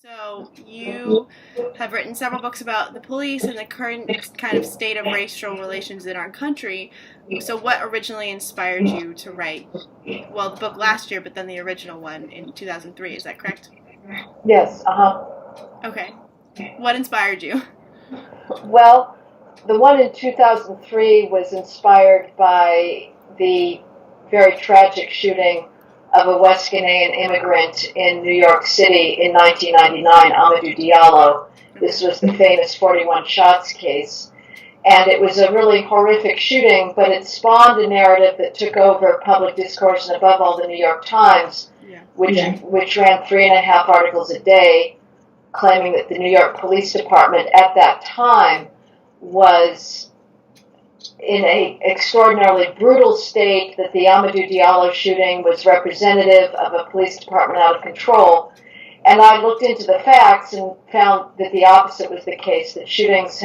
So you have written several books about the police and the current kind of state of racial relations in our country. So what originally inspired you to write, well, the book last year, but then the original one in 2003, is that correct? Yes, Okay. What inspired you? Well, the one in 2003 was inspired by the very tragic shooting of a West Ghanaian immigrant in New York City in 1999, Amadou Diallo. This Okay. was the famous 41 shots case. And it was a really horrific shooting, but it spawned a narrative that took over public discourse and above all the New York Times, Yeah. which ran 3.5 articles a day claiming that the New York Police Department at that time was in an extraordinarily brutal state, that the Amadou Diallo shooting was representative of a police department out of control. And I looked into the facts and found that the opposite was the case, that shootings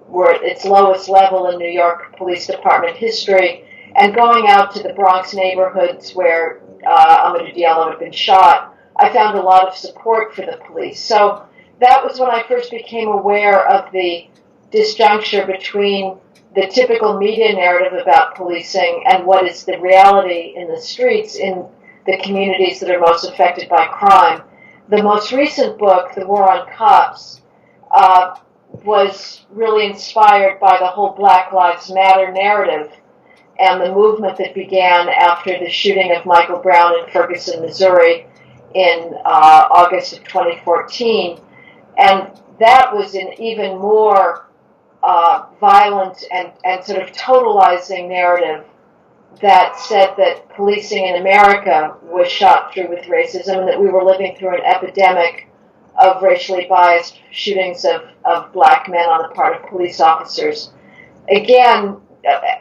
were at its lowest level in New York Police Department history. And going out to the Bronx neighborhoods where Amadou Diallo had been shot, I found a lot of support for the police. So that was when I first became aware of the disjuncture between the typical media narrative about policing and what is the reality in the streets in the communities that are most affected by crime. The most recent book, The War on Cops, was really inspired by the whole Black Lives Matter narrative and the movement that began after the shooting of Michael Brown in Ferguson, Missouri in August of 2014. And that was an even more violent and sort of totalizing narrative that said that policing in America was shot through with racism and that we were living through an epidemic of racially biased shootings of black men on the part of police officers. Again,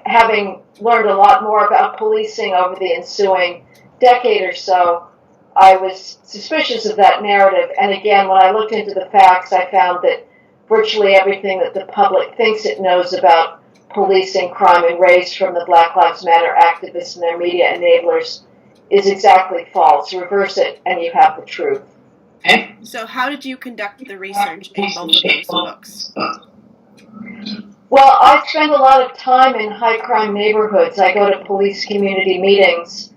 having learned a lot more about policing over the ensuing decade or so, I was suspicious of that narrative. And again, when I looked into the facts, I found that virtually everything that the public thinks it knows about policing, crime, and race from the Black Lives Matter activists and their media enablers is exactly false. Reverse it, and you have the truth. So how did you conduct the research in both of those books? Well, I spend a lot of time in high crime neighborhoods. I go to police community meetings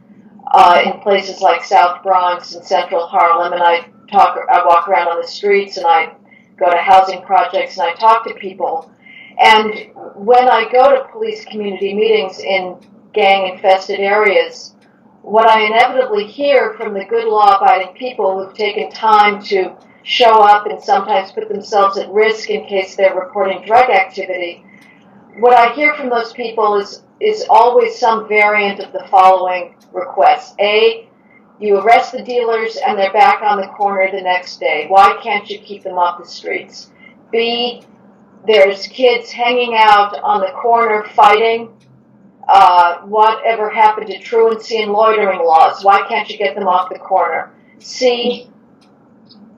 in places like South Bronx and Central Harlem, and I walk around on the streets, and I go to housing projects, and I talk to people. And when I go to police community meetings in gang-infested areas, what I inevitably hear from the good law-abiding people who've taken time to show up and sometimes put themselves at risk in case they're reporting drug activity, what I hear from those people is always some variant of the following requests. A, you arrest the dealers and they're back on the corner the next day. Why can't you keep them off the streets? B, there's kids hanging out on the corner fighting. Whatever happened to truancy and loitering laws? Why can't you get them off the corner? C,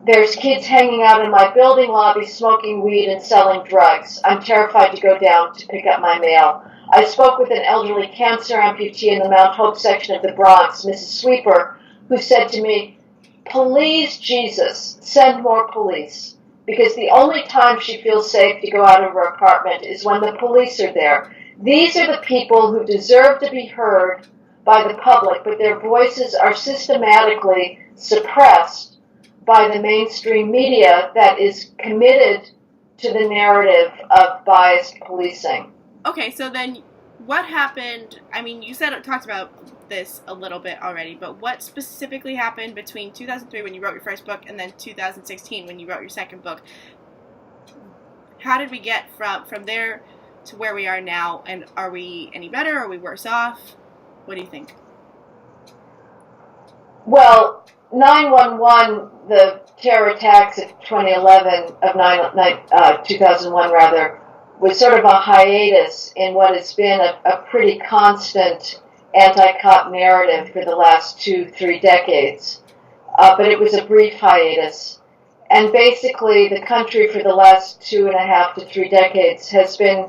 there's kids hanging out in my building lobby smoking weed and selling drugs. I'm terrified to go down to pick up my mail. I spoke with an elderly cancer amputee in the Mount Hope section of the Bronx, Mrs. Sweeper, who said to me, "Please, Jesus, send more police." Because the only time she feels safe to go out of her apartment is when the police are there. These are the people who deserve to be heard by the public, but their voices are systematically suppressed by the mainstream media that is committed to the narrative of biased policing. Okay, so then what happened? I mean, you talked about this a little bit already, but what specifically happened between 2003 when you wrote your first book and then 2016 when you wrote your second book? How did we get from there to where we are now, and are we any better? Are we worse off? What do you think? Well, 9/11, the terror attacks of 2011, of 2001 rather, was sort of a hiatus in what has been a pretty constant anti-cop narrative for the last 2-3 decades. But it was a brief hiatus. And basically, the country for the last 2.5 to 3 decades has been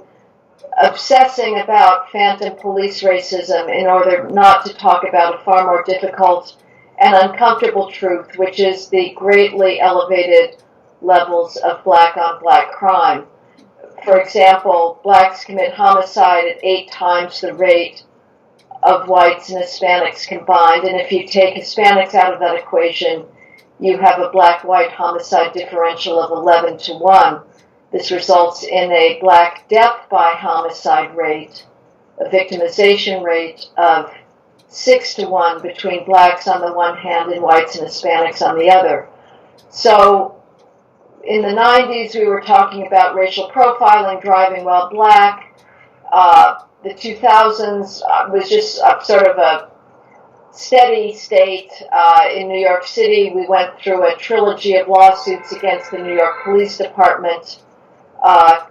obsessing about phantom police racism in order not to talk about a far more difficult and uncomfortable truth, which is the greatly elevated levels of black-on-black crime. For example, blacks commit homicide at 8 times the rate of whites and Hispanics combined, and if you take Hispanics out of that equation, you have a black-white homicide differential of 11 to 1. This results in a black death by homicide rate, a victimization rate of 6 to 1 between blacks on the one hand and whites and Hispanics on the other. So in the 90s, we were talking about racial profiling, driving while black. The 2000s was just sort of a steady state. In New York City, we went through a trilogy of lawsuits against the New York Police Department,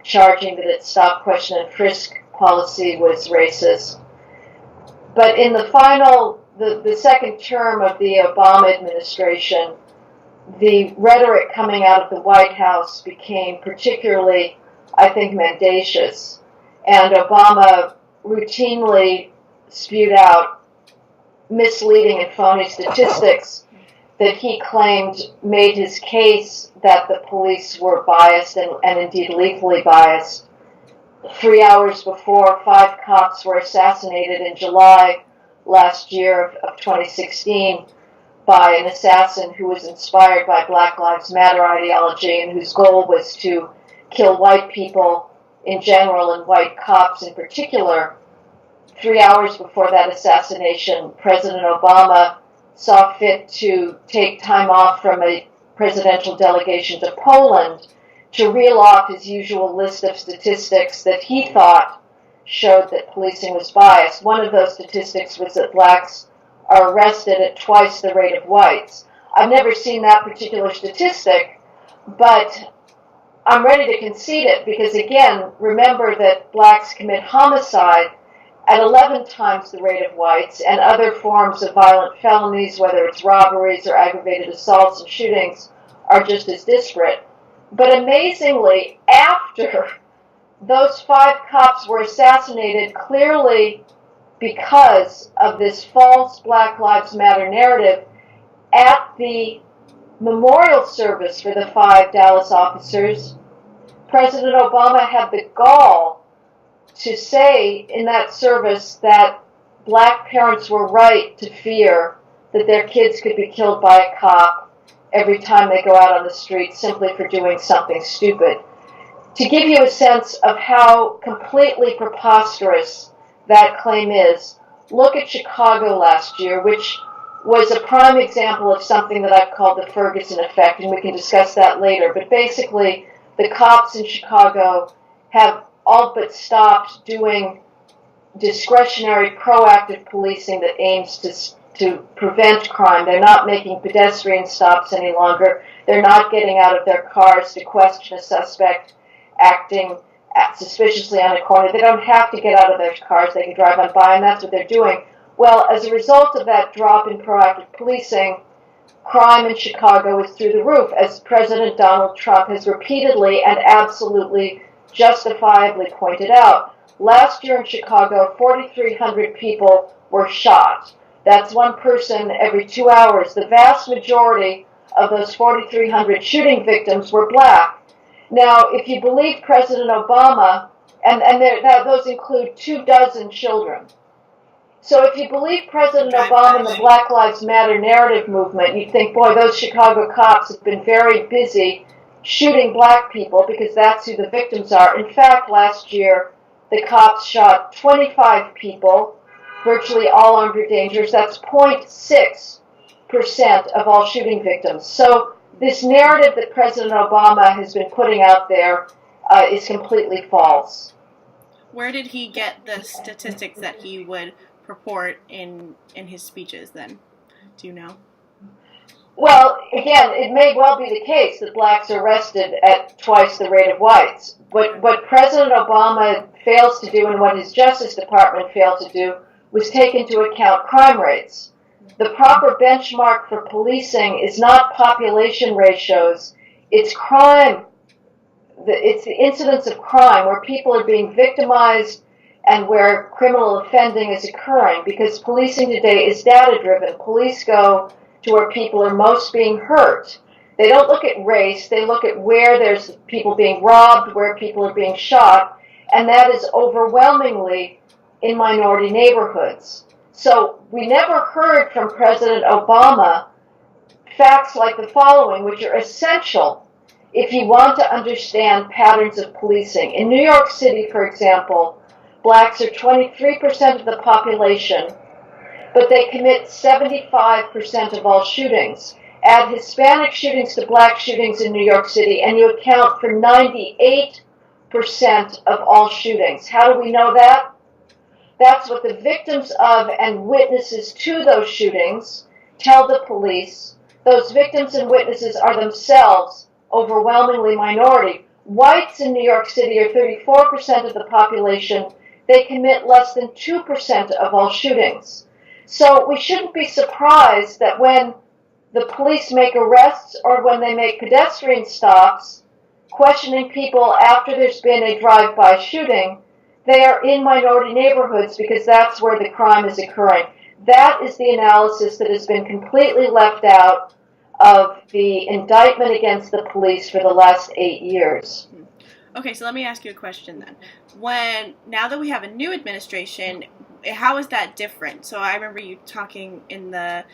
charging that its stop, question, and frisk policy was racist. But in the second term of the Obama administration, the rhetoric coming out of the White House became particularly, I think, mendacious. And Obama routinely spewed out misleading and phony statistics that he claimed made his case that the police were biased and indeed lethally biased. 3 hours before, 5 cops were assassinated in July last year of 2016 by an assassin who was inspired by Black Lives Matter ideology and whose goal was to kill white people in general and white cops in particular. 3 hours before that assassination, President Obama saw fit to take time off from a presidential delegation to Poland to reel off his usual list of statistics that he thought showed that policing was biased. One of those statistics was that blacks are arrested at twice the rate of whites. I've never seen that particular statistic, but I'm ready to concede it because, again, remember that blacks commit homicide at 11 times the rate of whites, and other forms of violent felonies, whether it's robberies or aggravated assaults and shootings, are just as disparate. But amazingly, after those 5 cops were assassinated, clearly because of this false Black Lives Matter narrative, at the memorial service for the 5 Dallas officers, President Obama had the gall to say in that service that black parents were right to fear that their kids could be killed by a cop every time they go out on the street simply for doing something stupid. To give you a sense of how completely preposterous that claim is, look at Chicago last year, which was a prime example of something that I've called the Ferguson effect, and we can discuss that later. But basically, the cops in Chicago have all but stopped doing discretionary, proactive policing that aims to prevent crime. They're not making pedestrian stops any longer. They're not getting out of their cars to question a suspect acting suspiciously on a corner. They don't have to get out of their cars. They can drive on by, and that's what they're doing. Well, as a result of that drop in proactive policing, crime in Chicago is through the roof, as President Donald Trump has repeatedly and absolutely justifiably pointed out. Last year in Chicago, 4,300 people were shot. That's one person every 2 hours. The vast majority of those 4,300 shooting victims were black. Now, if you believe President Obama, and those include 24 children. So if you believe President Obama and the Black Lives Matter narrative movement, you'd think, boy, those Chicago cops have been very busy shooting black people because that's who the victims are. In fact, last year, the cops shot 25 people, virtually all armed or dangerous. That's 0.6% of all shooting victims. So this narrative that President Obama has been putting out there is completely false. Where did he get the statistics that he would purport in his speeches then? Do you know? Well, again, it may well be the case that blacks are arrested at twice the rate of whites. What President Obama fails to do and what his Justice Department failed to do was take into account crime rates. The proper benchmark for policing is not population ratios, it's crime. It's the incidence of crime where people are being victimized and where criminal offending is occurring, because policing today is data-driven. Police go to where people are most being hurt. They don't look at race, they look at where there's people being robbed, where people are being shot, and that is overwhelmingly in minority neighborhoods. So we never heard from President Obama facts like the following, which are essential if you want to understand patterns of policing. In New York City, for example, blacks are 23% of the population, but they commit 75% of all shootings. Add Hispanic shootings to black shootings in New York City, and you account for 98% of all shootings. How do we know that? That's what the victims of and witnesses to those shootings tell the police. Those victims and witnesses are themselves overwhelmingly minority. Whites in New York City are 34% of the population. They commit less than 2% of all shootings. So we shouldn't be surprised that when the police make arrests or when they make pedestrian stops, questioning people after there's been a drive-by shooting, they are in minority neighborhoods because that's where the crime is occurring. That is the analysis that has been completely left out of the indictment against the police for the last 8 years. Okay, so let me ask you a question then. Now that we have a new administration, how is that different? So I remember you talking in the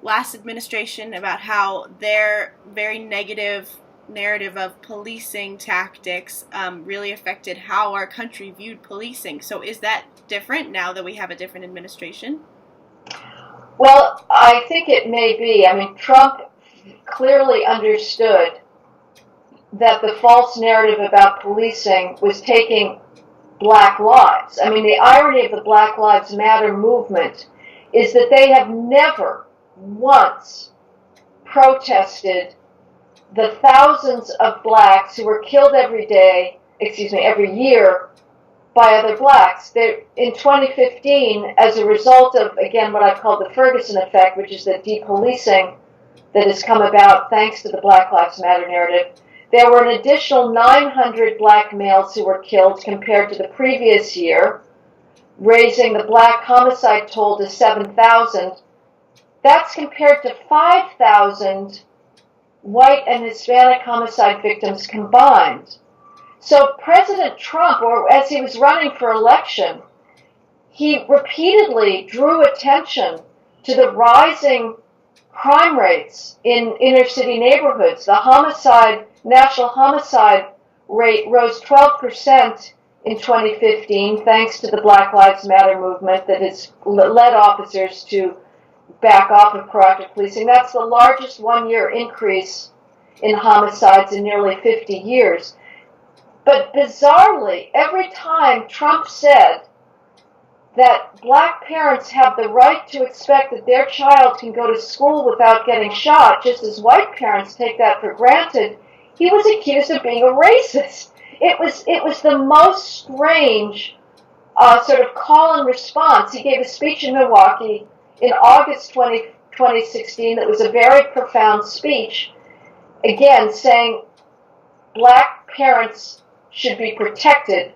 last administration about how their very negative narrative of policing tactics really affected how our country viewed policing. So is that different now that we have a different administration? Well, I think it may be. I mean, Trump clearly understood that the false narrative about policing was taking black lives. I mean, the irony of the Black Lives Matter movement is that they have never once protested the thousands of blacks who were killed every year by other blacks. In 2015, as a result of, again, what I've called the Ferguson effect, which is the depolicing that has come about thanks to the Black Lives Matter narrative, there were an additional 900 black males who were killed compared to the previous year, raising the black homicide toll to 7,000. That's compared to 5,000 white and Hispanic homicide victims combined. So President Trump, or as he was running for election, he repeatedly drew attention to the rising crime rates in inner city neighborhoods. The national homicide rate rose 12% in 2015 thanks to the Black Lives Matter movement that has led officers to back off of proactive policing. That's the largest one-year increase in homicides in nearly 50 years. But bizarrely, every time Trump said that black parents have the right to expect that their child can go to school without getting shot, just as white parents take that for granted, he was accused of being a racist. It was the most strange sort of call and response. He gave a speech in Milwaukee in August 2016 that was a very profound speech, again saying black parents should be protected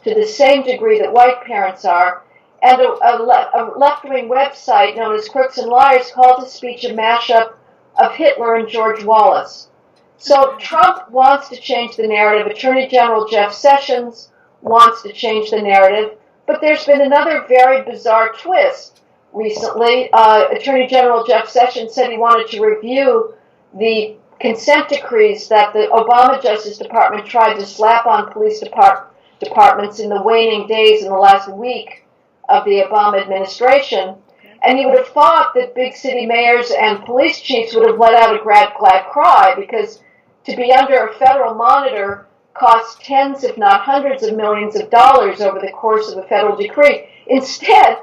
to the same degree that white parents are. And a left-wing website known as Crooks and Liars called his speech a mashup of Hitler and George Wallace. So Trump wants to change the narrative. Attorney General Jeff Sessions wants to change the narrative. But there's been another very bizarre twist recently. Attorney General Jeff Sessions said he wanted to review the consent decrees that the Obama Justice Department tried to slap on police departments in the waning days in the last week of the Obama administration. And you would have thought that big city mayors and police chiefs would have let out a glad cry, because to be under a federal monitor costs tens, if not hundreds of millions of dollars over the course of a federal decree. Instead,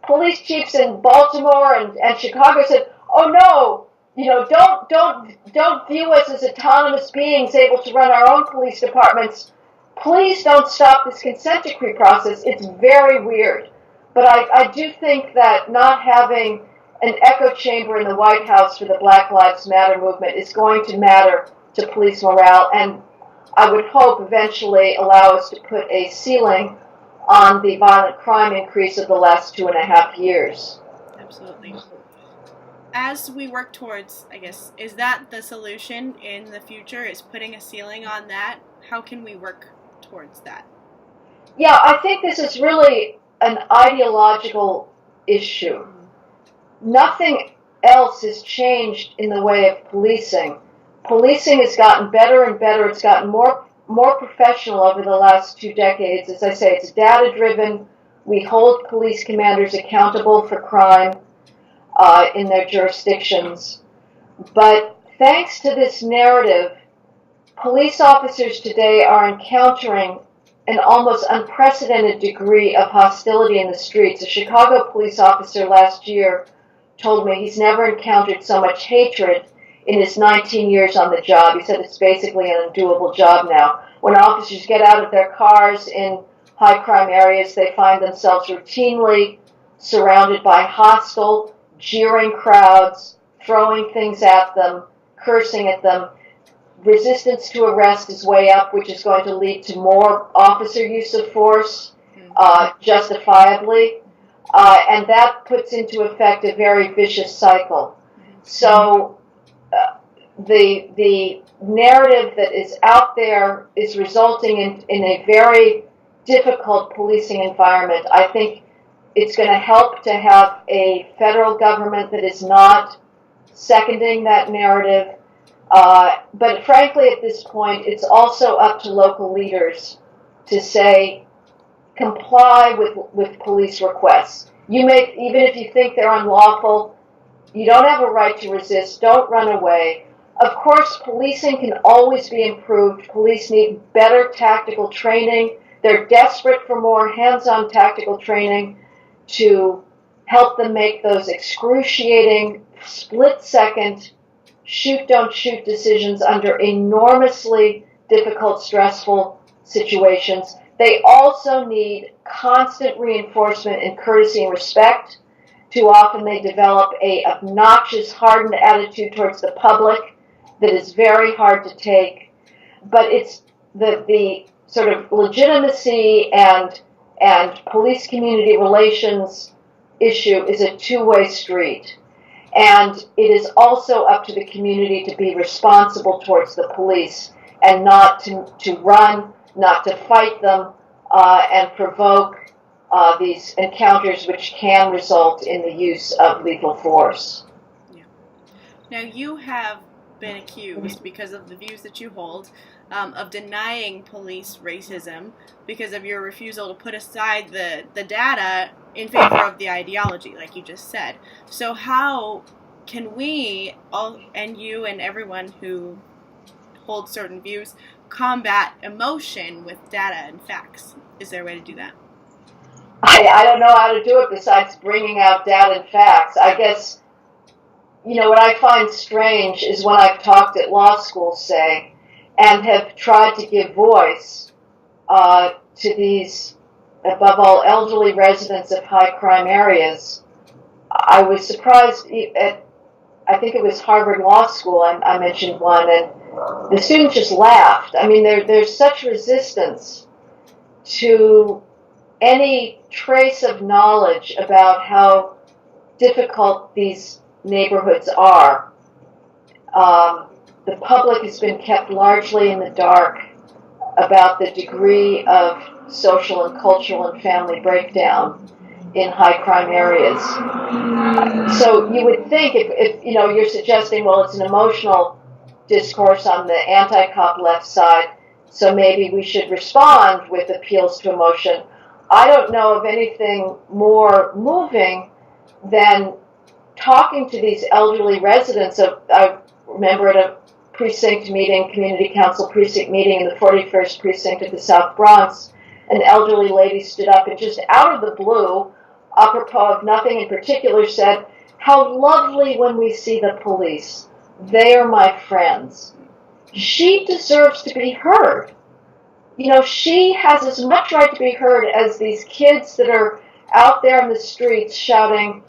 police chiefs in Baltimore and Chicago said, "Oh no, don't view us as autonomous beings able to run our own police departments. Please don't stop this consent decree process." It's very weird. But I do think that not having an echo chamber in the White House for the Black Lives Matter movement is going to matter to police morale, and I would hope eventually allow us to put a ceiling on the violent crime increase of the last 2.5 years. Absolutely. as we work towards, I guess, is that the solution in the future, is putting a ceiling on that? How can we work towards that? Yeah, I think this is really an ideological issue. Nothing else has changed in the way of policing. Policing has gotten better and better. It's gotten more professional over the last 2 decades. As I say, it's data driven. We hold police commanders accountable for crime in their jurisdictions. But thanks to this narrative, police officers today are encountering an almost unprecedented degree of hostility in the streets. A Chicago police officer last year told me he's never encountered so much hatred in his 19 years on the job. He said it's basically an undoable job now. When officers get out of their cars in high crime areas, they find themselves routinely surrounded by hostile, jeering crowds, throwing things at them, cursing at them. Resistance to arrest is way up, which is going to lead to more officer use of force, justifiably. And that puts into effect a very vicious cycle. So the narrative that is out there is resulting in a very difficult policing environment. I think it's going to help to have a federal government that is not seconding that narrative. But frankly, at this point, it's also up to local leaders to say, comply with police requests. Even if you think they're unlawful, you don't have a right to resist. Don't run away. Of course, policing can always be improved. Police need better tactical training. They're desperate for more hands-on tactical training to help them make those excruciating, split-second, shoot, don't shoot decisions under enormously difficult, stressful situations. They also need constant reinforcement in courtesy and respect. Too often they develop a obnoxious, hardened attitude towards the public that is very hard to take. But it's the sort of legitimacy and police community relations issue is a two-way street. And it is also up to the community to be responsible towards the police and not to run, not to fight them, and provoke these encounters which can result in the use of lethal force. Yeah. Now, you have been accused, because of the views that you hold, of denying police racism because of your refusal to put aside the data in favor of the ideology, like you just said. So how can we, all, and you and everyone who holds certain views, combat emotion with data and facts? Is there a way to do that? I don't know how to do it besides bringing out data and facts. I guess, what I find strange is when I've talked at law school, say, and have tried to give voice to these, above all, elderly residents of high crime areas. I was surprised at, I think it was Harvard Law School, I mentioned one, and the students just laughed. I mean, there's such resistance to any trace of knowledge about how difficult these neighborhoods are. The public has been kept largely in the dark about the degree of social and cultural and family breakdown in high crime areas. So you would think if you're suggesting, well, it's an emotional discourse on the anti-cop left side, so maybe we should respond with appeals to emotion. I don't know of anything more moving than talking to these elderly residents. I remember at a precinct meeting, community council precinct meeting in the 41st precinct of the South Bronx, an elderly lady stood up and just out of the blue, apropos of nothing in particular, said, "How lovely when we see the police. They are my friends." She deserves to be heard. She has as much right to be heard as these kids that are out there in the streets shouting,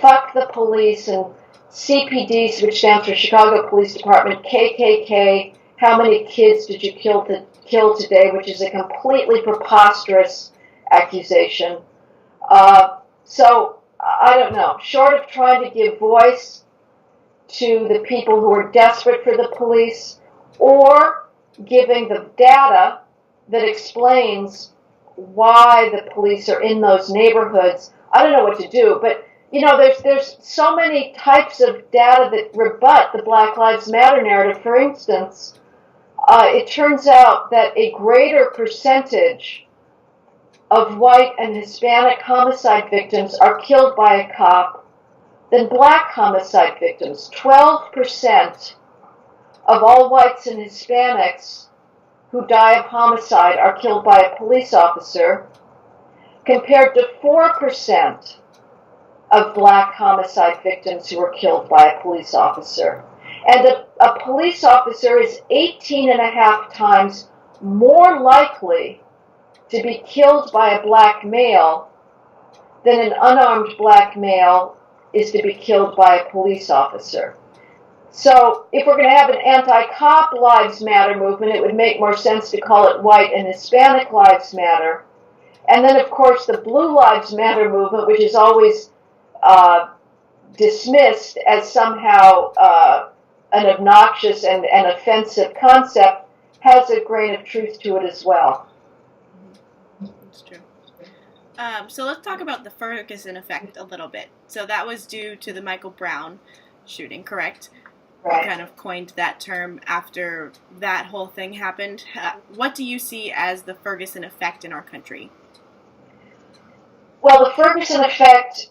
"Fuck the police," and CPD, which stands for Chicago Police Department, KKK, how many kids did you kill today, which is a completely preposterous accusation. So, I don't know. Short of trying to give voice, to the people who are desperate for the police, or giving the data that explains why the police are in those neighborhoods. I don't know what to do, but there's so many types of data that rebut the Black Lives Matter narrative. For instance, it turns out that a greater percentage of white and Hispanic homicide victims are killed by a cop than black homicide victims. 12% of all whites and Hispanics who die of homicide are killed by a police officer, compared to 4% of black homicide victims who are killed by a police officer. And a police officer is 18 and a half times more likely to be killed by a black male than an unarmed black male is to be killed by a police officer. So if we're going to have an anti-cop Lives Matter movement, it would make more sense to call it White and Hispanic Lives Matter. And then, of course, the Blue Lives Matter movement, which is always dismissed as somehow an obnoxious and offensive concept, has a grain of truth to it as well. That's true. So let's talk about the Ferguson effect a little bit. So that was due to the Michael Brown shooting, correct? Right. Kind of coined that term after that whole thing happened. What do you see as the Ferguson effect in our country? Well, the Ferguson effect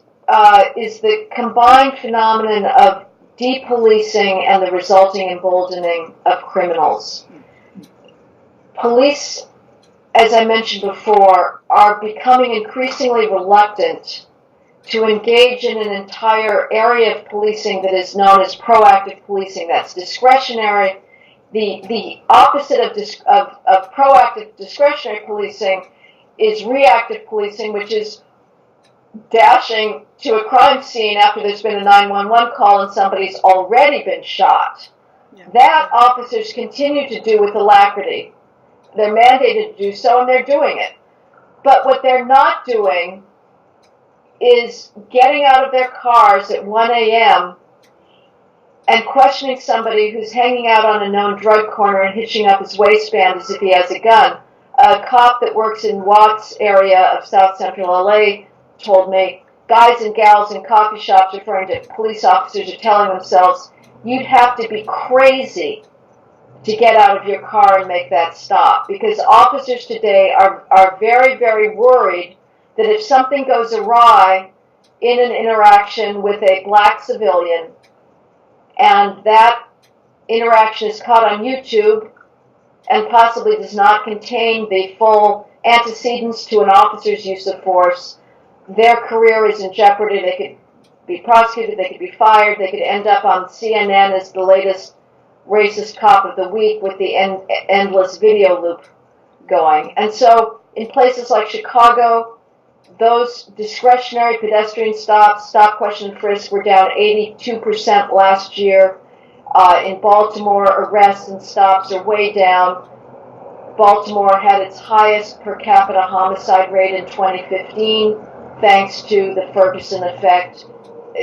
is the combined phenomenon of depolicing and the resulting emboldening of criminals. Police, as I mentioned before, are becoming increasingly reluctant to engage in an entire area of policing that is known as proactive policing. That's discretionary. The opposite of proactive discretionary policing is reactive policing, which is dashing to a crime scene after there's been a 911 call and somebody's already been shot. Yeah. That officers continue to do with alacrity. They're mandated to do so, and they're doing it. But what they're not doing is getting out of their cars at 1 a.m. and questioning somebody who's hanging out on a known drug corner and hitching up his waistband as if he has a gun. A cop that works in Watts area of South Central LA told me guys and gals in coffee shops, referring to police officers, are telling themselves, you'd have to be crazy to get out of your car and make that stop. Because officers today are very, very worried that if something goes awry in an interaction with a black civilian, and that interaction is caught on YouTube and possibly does not contain the full antecedents to an officer's use of force, their career is in jeopardy. They could be prosecuted, they could be fired, they could end up on CNN as the latest racist cop of the week with the endless video loop going. And so in places like Chicago, those discretionary pedestrian stops, stop, question, and frisk, were down 82% last year. In Baltimore, arrests and stops are way down. Baltimore had its highest per capita homicide rate in 2015, thanks to the Ferguson effect.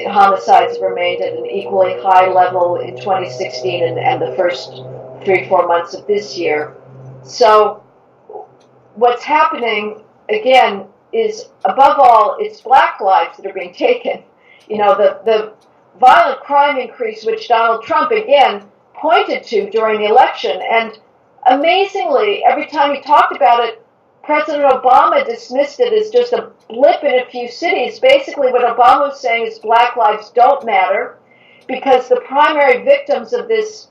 Homicides have remained at an equally high level in 2016 and the first 3-4 months of this year. So what's happening, again, is, above all, it's black lives that are being taken. The violent crime increase, which Donald Trump, again, pointed to during the election. And amazingly, every time he talked about it, President Obama dismissed it as just a blip in a few cities. Basically, what Obama was saying is black lives don't matter because the primary victims of this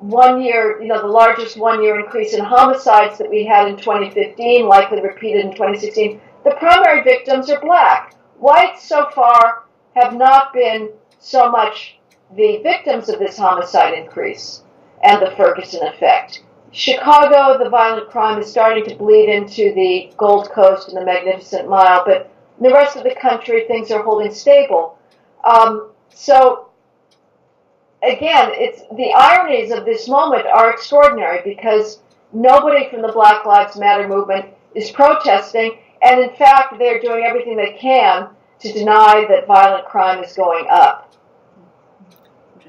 1 year, the largest 1 year increase in homicides that we had in 2015, likely repeated in 2016, the primary victims are black. Whites so far have not been so much the victims of this homicide increase and the Ferguson effect. Chicago, the violent crime is starting to bleed into the Gold Coast and the Magnificent Mile, but in the rest of the country, things are holding stable. So, again, it's the ironies of this moment are extraordinary because nobody from the Black Lives Matter movement is protesting, and in fact, they're doing everything they can to deny that violent crime is going up.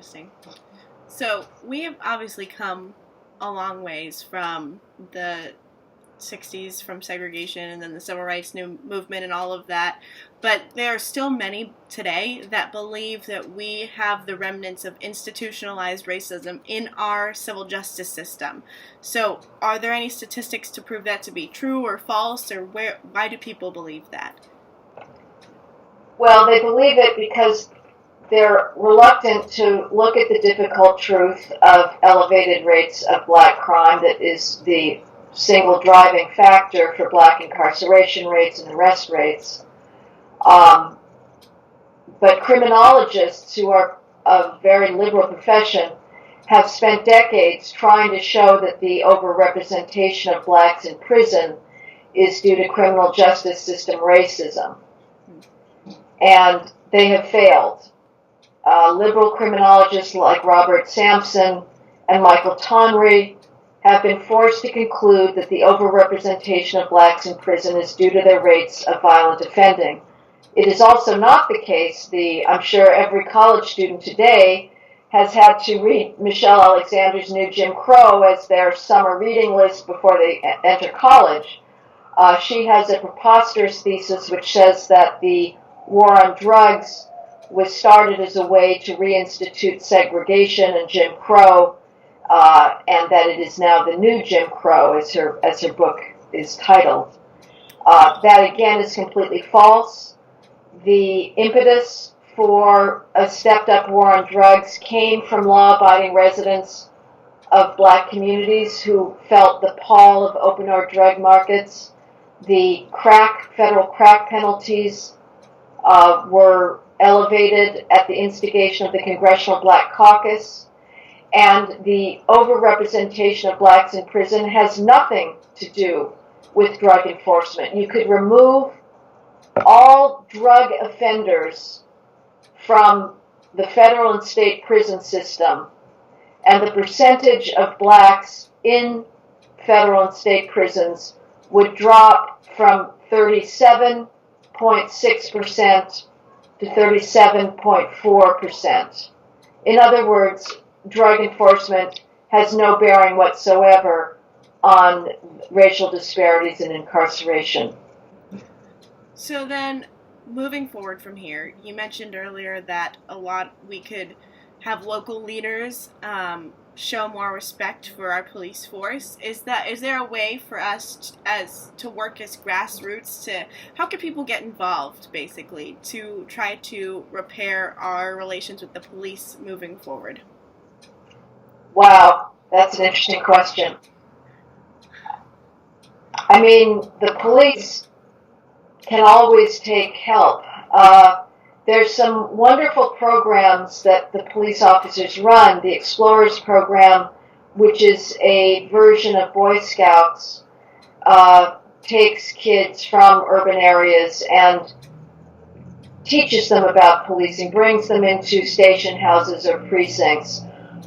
interesting. So we have obviously come a long ways from the 60s, from segregation and then the civil rights movement and all of that, but there are still many today that believe that we have the remnants of institutionalized racism in our civil justice system. So are there any statistics to prove that to be true or false, or why do people believe that? Well, they believe it because they're reluctant to look at the difficult truth of elevated rates of black crime that is the single driving factor for black incarceration rates and arrest rates. But criminologists, who are a very liberal profession, have spent decades trying to show that the overrepresentation of blacks in prison is due to criminal justice system racism. And they have failed. Liberal criminologists like Robert Sampson and Michael Tonry have been forced to conclude that the overrepresentation of blacks in prison is due to their rates of violent offending. It is also not the case. I'm sure every college student today has had to read Michelle Alexander's new Jim Crow as their summer reading list before they enter college. She has a preposterous thesis which says that the war on drugs was started as a way to reinstitute segregation and Jim Crow, and that it is now the new Jim Crow, as her book is titled. That again is completely false. The impetus for a stepped-up war on drugs came from law-abiding residents of black communities who felt the pall of open-air drug markets. The federal crack penalties were elevated at the instigation of the Congressional Black Caucus, and the overrepresentation of blacks in prison has nothing to do with drug enforcement. You could remove all drug offenders from the federal and state prison system, and the percentage of blacks in federal and state prisons would drop from 37.6% to 37.4%. In other words, drug enforcement has no bearing whatsoever on racial disparities in incarceration. So then, moving forward from here, you mentioned earlier that we could have local leaders show more respect for our police force. Is there a way for us to work as grassroots how can people get involved, basically, to try to repair our relations with the police moving forward? Wow, that's an interesting question. I mean, the police can always take help. There's some wonderful programs that the police officers run. The Explorers program, which is a version of Boy Scouts, takes kids from urban areas and teaches them about policing, brings them into station houses or precincts.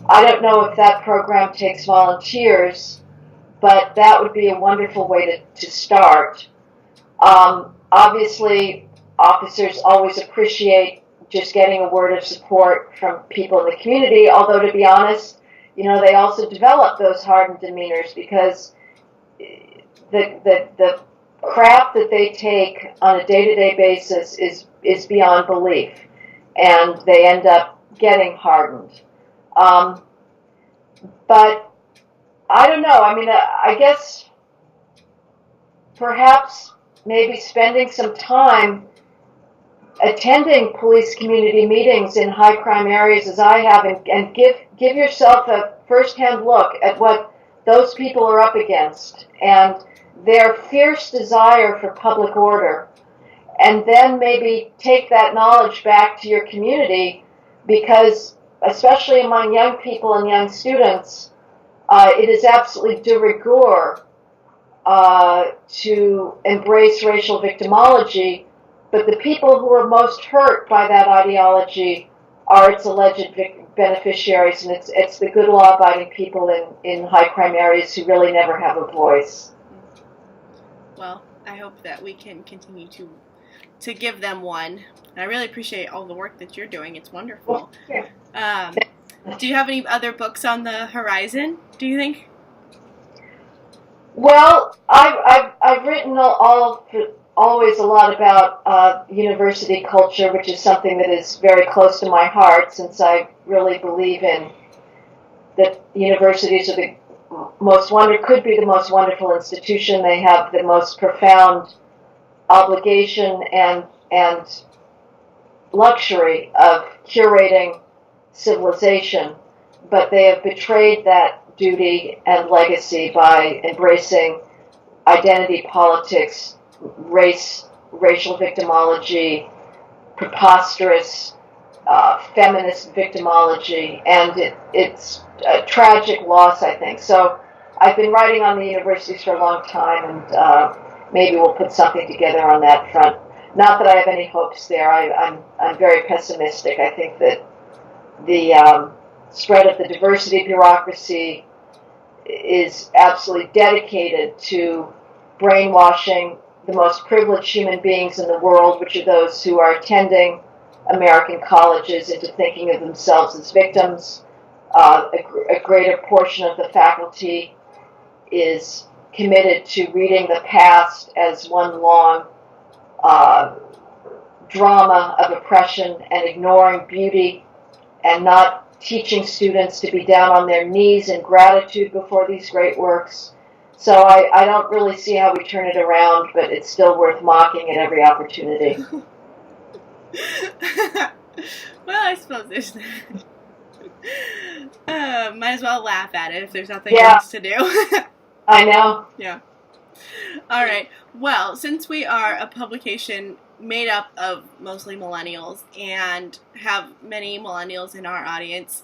I don't know if that program takes volunteers, but that would be a wonderful way to start. Obviously, officers always appreciate just getting a word of support from people in the community, although to be honest, they also develop those hardened demeanors because the crap that they take on a day-to-day basis is beyond belief, and they end up getting hardened. But I don't know. I mean, I guess perhaps maybe spending some time attending police community meetings in high crime areas as I have, and give yourself a first-hand look at what those people are up against and their fierce desire for public order, and then maybe take that knowledge back to your community, because especially among young people and young students, it is absolutely de rigueur to embrace racial victimology, but the people who are most hurt by that ideology are its alleged beneficiaries, and it's the good law-abiding people in high crime areas who really never have a voice. Well, I hope that we can continue to give them one. And I really appreciate all the work that you're doing. It's wonderful. Yeah. Do you have any other books on the horizon, do you think? Well, I've written always a lot about university culture, which is something that is very close to my heart, since I really believe in that universities are could be the most wonderful institution. They have the most profound obligation and luxury of curating civilization, but they have betrayed that duty and legacy by embracing identity politics, racial victimology, preposterous feminist victimology, and it's a tragic loss, I think. So I've been writing on the universities for a long time, and maybe we'll put something together on that front. Not that I have any hopes there. I'm very pessimistic. I think that the spread of the diversity bureaucracy is absolutely dedicated to brainwashing the most privileged human beings in the world, which are those who are attending American colleges, into thinking of themselves as victims. A greater portion of the faculty is committed to reading the past as one long drama of oppression and ignoring beauty, and not teaching students to be down on their knees in gratitude before these great works. So I don't really see how we turn it around, but it's still worth mocking at every opportunity. Well, I suppose there's that. Might as well laugh at it if there's nothing else to do. I know. Yeah. All right. Well, since we are a publication made up of mostly millennials and have many millennials in our audience,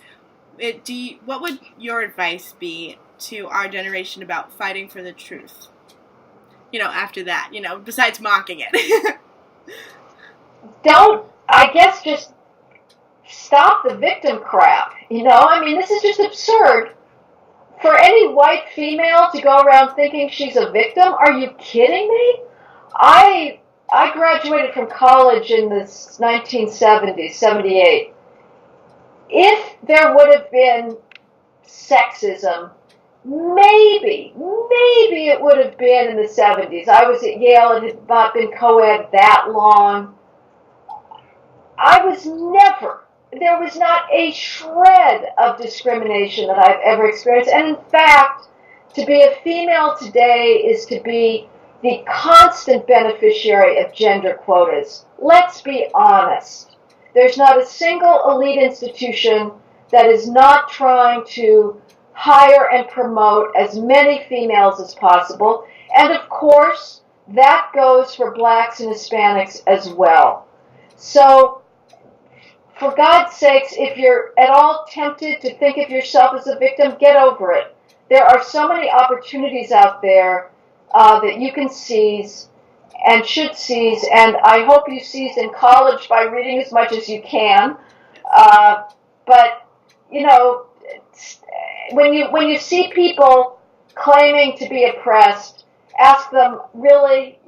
what would your advice be to our generation about fighting for the truth? After that, besides mocking it. Just stop the victim crap. This is just absurd. For any white female to go around thinking she's a victim? Are you kidding me? I graduated from college in the 1970s, 78. If there would have been sexism, maybe it would have been in the 70s. I was at Yale and had not been co-ed that long. There was not a shred of discrimination that I've ever experienced. And in fact, to be a female today is to be the constant beneficiary of gender quotas. Let's be honest. There's not a single elite institution that is not trying to hire and promote as many females as possible. And of course, that goes for blacks and Hispanics as well. So, for God's sakes, if you're at all tempted to think of yourself as a victim, get over it. There are so many opportunities out there that you can seize and should seize, and I hope you seize in college by reading as much as you can. But when you see people claiming to be oppressed, ask them, really,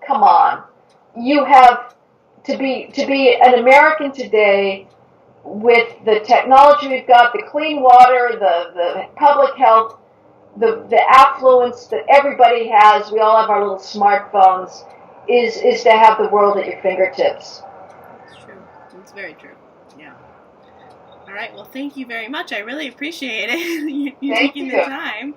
come on. You have to be an American today, with the technology we've got, the clean water, the public health, the affluence that everybody has, we all have our little smartphones, is to have the world at your fingertips. It's true. It's very true. Yeah. All right. Well, thank you very much. I really appreciate it. you taking the time.